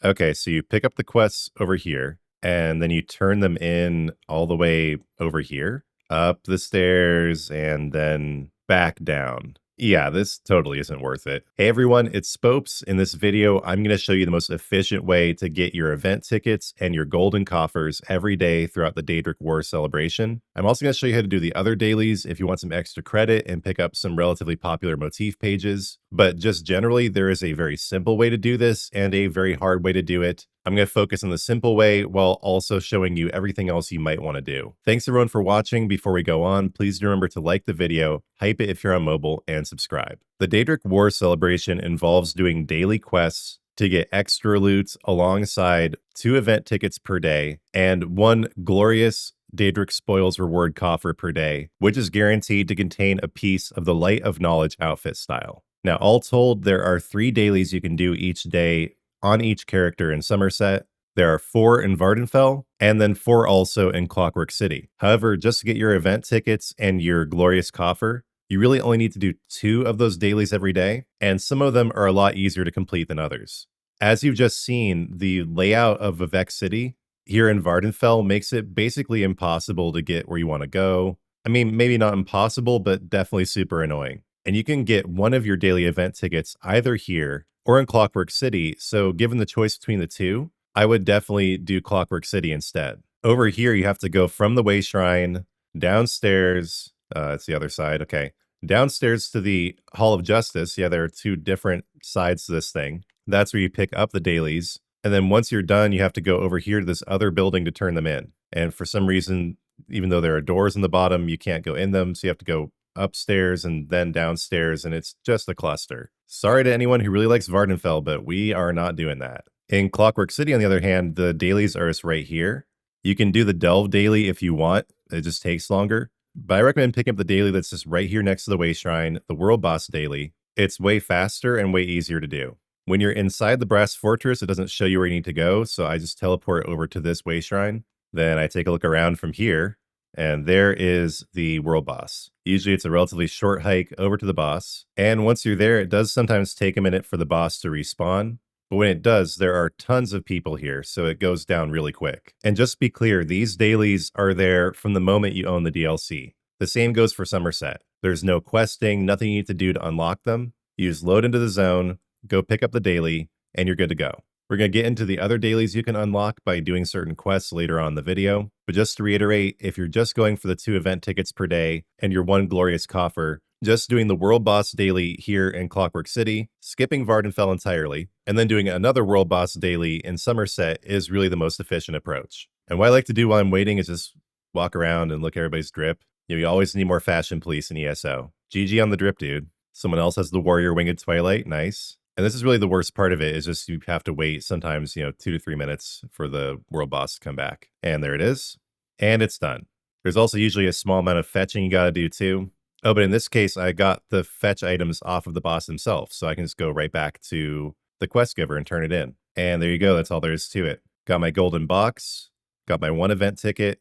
Okay, so you pick up the quests over here, and then you turn them in all the way over here, up the stairs, and then back down. Yeah, this totally isn't worth it. Hey everyone, it's Spopes. In this video, I'm going to show you the most efficient way to get your event tickets and your golden coffers every day throughout the Daedric War Celebration. I'm also going to show you how to do the other dailies if you want some extra credit and pick up some relatively popular motif pages. But just generally, there is a very simple way to do this and a very hard way to do it. I'm going to focus on the simple way while also showing you everything else you might want to do. Thanks everyone for watching. Before we go on, please remember to like the video, hype it if you're on mobile, and subscribe. The Daedric War Celebration involves doing daily quests to get extra loot alongside 2 event tickets per day and 1 glorious Daedric Spoils reward coffer per day, which is guaranteed to contain a piece of the Light of Knowledge outfit style. Now, all told, there are 3 dailies you can do each day on each character in Somerset. There are 4 in Vardenfell, and then 4 also in Clockwork City. However, just to get your event tickets and your glorious coffer, you really only need to do 2 of those dailies every day, and some of them are a lot easier to complete than others. As you've just seen, the layout of Vivec City here in Vardenfell makes it basically impossible to get where you want to go. I mean, maybe not impossible, but definitely super annoying. And you can get one of your daily event tickets either here or in Clockwork City, so given the choice between the 2, I would definitely do Clockwork City instead. Over here, you have to go from the Way Shrine, downstairs, it's the other side, okay. Downstairs to the Hall of Justice, yeah, there are 2 different sides to this thing. That's where you pick up the dailies, and then once you're done, you have to go over here to this other building to turn them in. And for some reason, even though there are doors in the bottom, you can't go in them, so you have to go upstairs and then downstairs, and it's just a cluster. Sorry to anyone who really likes Vardenfell, but we are not doing that. In Clockwork City, on the other hand, the dailies are just right here. You can do the Delve daily if you want. It just takes longer. But I recommend picking up the daily that's just right here next to the Way Shrine, the World Boss daily. It's way faster and way easier to do. When you're inside the Brass Fortress, it doesn't show you where you need to go, so I just teleport over to this Way Shrine. Then I take a look around from here, and there is the world boss. Usually it's a relatively short hike over to the boss, and once you're there, it does sometimes take a minute for the boss to respawn, but when it does, there are tons of people here, so it goes down really quick. And just to be clear, these dailies are there from the moment you own the DLC. The same goes for Somerset. There's no questing, nothing you need to do to unlock them. You just load into the zone, go pick up the daily, and you're good to go. We're going to get into the other dailies you can unlock by doing certain quests later on in the video, but just to reiterate, if you're just going for the 2 event tickets per day and your 1 glorious coffer, just doing the World Boss daily here in Clockwork City, skipping Vardenfell entirely, and then doing another World Boss daily in Somerset is really the most efficient approach. And what I like to do while I'm waiting is just walk around and look at everybody's drip. You always need more fashion police in ESO. GG on the drip, dude. Someone else has the Warrior Winged Twilight, nice. And this is really the worst part of it, is just you have to wait sometimes, 2 to 3 minutes for the world boss to come back. And there it is. And it's done. There's also usually a small amount of fetching you gotta do too. Oh, but in this case, I got the fetch items off of the boss himself, so I can just go right back to the quest giver and turn it in. And there you go, that's all there is to it. Got my golden box, got my 1 event ticket,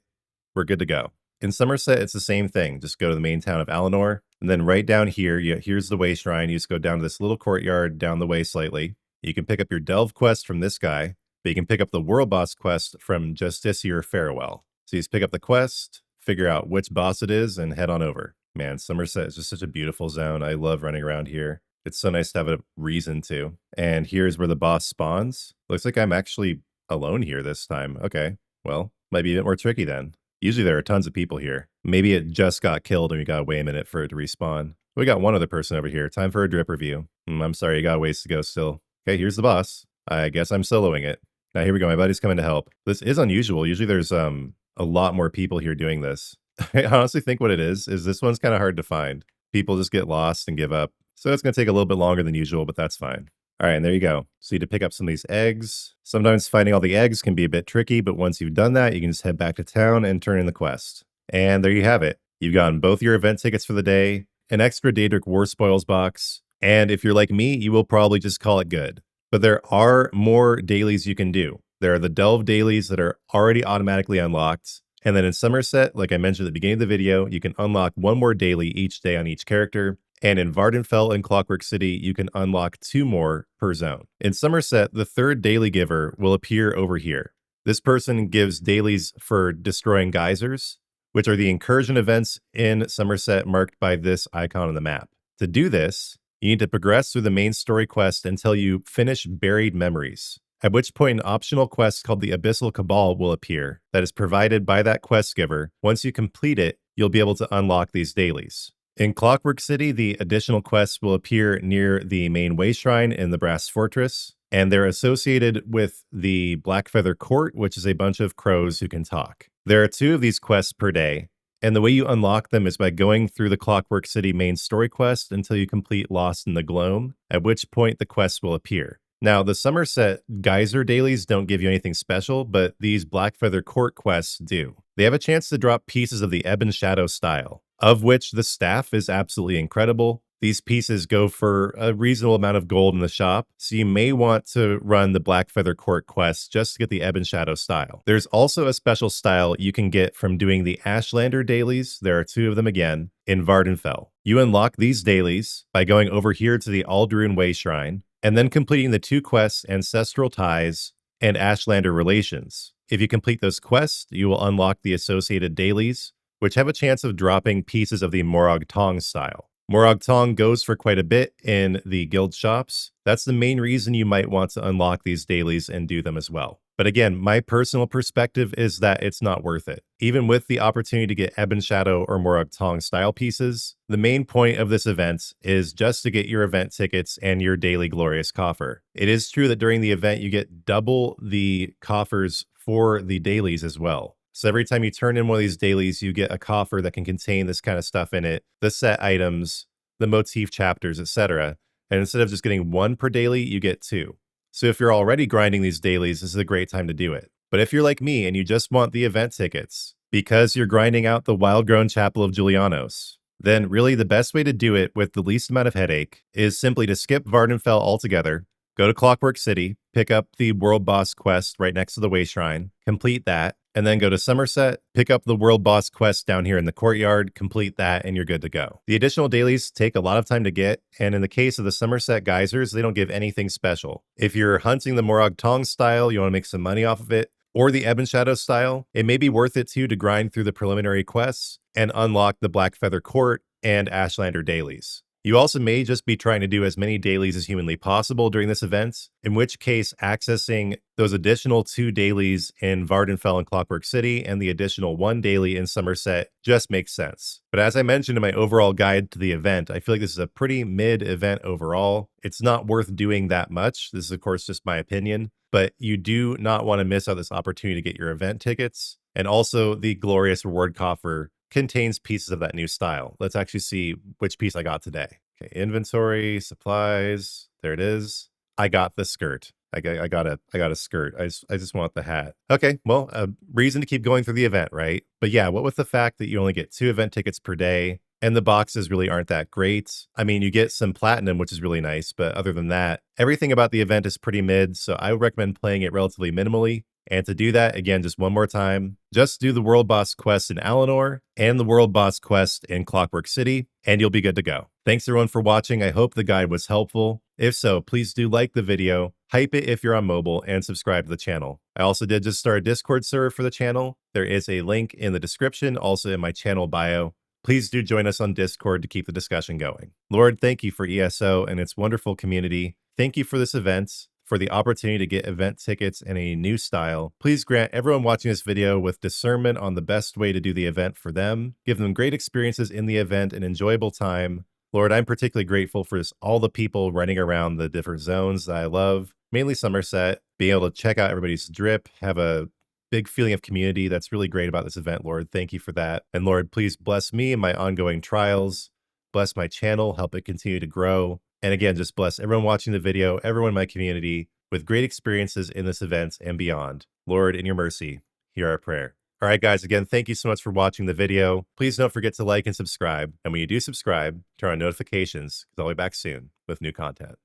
we're good to go. In Somerset, it's the same thing. Just go to the main town of Alinor, and then right down here, here's the Way Shrine. You just go down to this little courtyard down the way slightly. You can pick up your Delve quest from this guy, but you can pick up the World Boss quest from Justiciar Farewell. So you just pick up the quest, figure out which boss it is, and head on over. Man, Somerset is just such a beautiful zone. I love running around here. It's so nice to have a reason to. And here's where the boss spawns. Looks like I'm actually alone here this time. Okay, well, might be a bit more tricky then. Usually there are tons of people here. Maybe it just got killed and we gotta wait a minute for it to respawn. We got one other person over here. Time for a drip review. I'm sorry, you got a ways to go still. Okay, here's the boss. I guess I'm soloing it. Now here we go, my buddy's coming to help. This is unusual. Usually there's a lot more people here doing this. I honestly think what it is this one's kind of hard to find. People just get lost and give up. So it's gonna take a little bit longer than usual, but that's fine. All right, and there you go. So you need to pick up some of these eggs. Sometimes finding all the eggs can be a bit tricky, but once you've done that, you can just head back to town and turn in the quest. And there you have it. You've gotten both your event tickets for the day, an extra Daedric War Spoils box, and if you're like me, you will probably just call it good. But there are more dailies you can do. There are the Delve dailies that are already automatically unlocked. And then in Somerset, like I mentioned at the beginning of the video, you can unlock 1 more daily each day on each character. And in Vardenfell and Clockwork City, you can unlock 2 more per zone. In Somerset, the third daily giver will appear over here. This person gives dailies for destroying geysers, which are the incursion events in Somerset marked by this icon on the map. To do this, you need to progress through the main story quest until you finish Buried Memories, at which point an optional quest called the Abyssal Cabal will appear that is provided by that quest giver. Once you complete it, you'll be able to unlock these dailies. In Clockwork City, the additional quests will appear near the main way shrine in the Brass Fortress, and they're associated with the Blackfeather Court, which is a bunch of crows who can talk. There are 2 of these quests per day, and the way you unlock them is by going through the Clockwork City main story quest until you complete Lost in the Gloam, at which point the quest will appear. Now, the Somerset Geyser dailies don't give you anything special, but these Blackfeather Court quests do. They have a chance to drop pieces of the Ebb and Shadow style, of which the staff is absolutely incredible. These pieces go for a reasonable amount of gold in the shop, so you may want to run the Blackfeather Court quest just to get the Ebb and Shadow style. There's also a special style you can get from doing the Ashlander dailies. There are 2 of them again in Vardenfell. You unlock these dailies by going over here to the Aldruin Way Shrine, and then completing the 2 quests, Ancestral Ties and Ashlander Relations. If you complete those quests, you will unlock the associated dailies, which have a chance of dropping pieces of the Morag Tong style. Morag Tong goes for quite a bit in the guild shops. That's the main reason you might want to unlock these dailies and do them as well. But again, my personal perspective is that it's not worth it. Even with the opportunity to get Ebb and Shadow or Morag Tong style pieces, the main point of this event is just to get your event tickets and your daily glorious coffer. It is true that during the event, you get double the coffers for the dailies as well. So every time you turn in one of these dailies, you get a coffer that can contain this kind of stuff in it, the set items, the motif chapters, etc. And instead of just getting 1 per daily, you get 2. So if you're already grinding these dailies, this is a great time to do it. But if you're like me and you just want the event tickets because you're grinding out the Wild-Grown Chapel of Julianos, then really the best way to do it with the least amount of headache is simply to skip Vardenfell altogether, go to Clockwork City, pick up the World Boss quest right next to the Way Shrine, complete that, and then go to Somerset, pick up the World Boss quest down here in the courtyard, complete that, and you're good to go. The additional dailies take a lot of time to get, and in the case of the Somerset Geysers, they don't give anything special. If you're hunting the Morag Tong style, you want to make some money off of it, or the Ebb and Shadow style, it may be worth it too to grind through the preliminary quests and unlock the Blackfeather Court and Ashlander dailies. You also may just be trying to do as many dailies as humanly possible during this event, in which case accessing those additional 2 dailies in Vardenfell and Clockwork City and the additional 1 daily in Somerset just makes sense. But as I mentioned in my overall guide to the event, I feel like this is a pretty mid event overall. It's not worth doing that much. This is of course just my opinion, but you do not want to miss out this opportunity to get your event tickets. And also the glorious reward coffer contains pieces of that new style. Let's actually see which piece I got today. Okay, inventory, supplies, there it is. I got the skirt. I got a skirt. I just want the hat. Okay, well, a reason to keep going through the event, right? But yeah, what with the fact that you only get 2 event tickets per day and the boxes really aren't that great. I mean, you get some platinum, which is really nice, but other than that, everything about the event is pretty mid, so I would recommend playing it relatively minimally. And to do that, again, just one more time, just do the World Boss quest in Alinor and the World Boss quest in Clockwork City, and you'll be good to go. Thanks everyone for watching. I hope the guide was helpful. If so, please do like the video, hype it if you're on mobile, and subscribe to the channel. I also did just start a Discord server for the channel. There is a link in the description, also in my channel bio. Please do join us on Discord to keep the discussion going. Lord, thank you for ESO and its wonderful community. Thank you for this event, for the opportunity to get event tickets in a new style. Please grant everyone watching this video with discernment on the best way to do the event for them. Give them great experiences in the event and enjoyable time. Lord, I'm particularly grateful for all the people running around the different zones that I love, mainly Somerset, being able to check out everybody's drip, have a big feeling of community. That's really great about this event, Lord. Thank you for that. And Lord, please bless me and my ongoing trials. Bless my channel, help it continue to grow. And again, just bless everyone watching the video, everyone in my community with great experiences in this event and beyond. Lord, in your mercy, hear our prayer. All right, guys, again, thank you so much for watching the video. Please don't forget to like and subscribe. And when you do subscribe, turn on notifications because I'll be back soon with new content.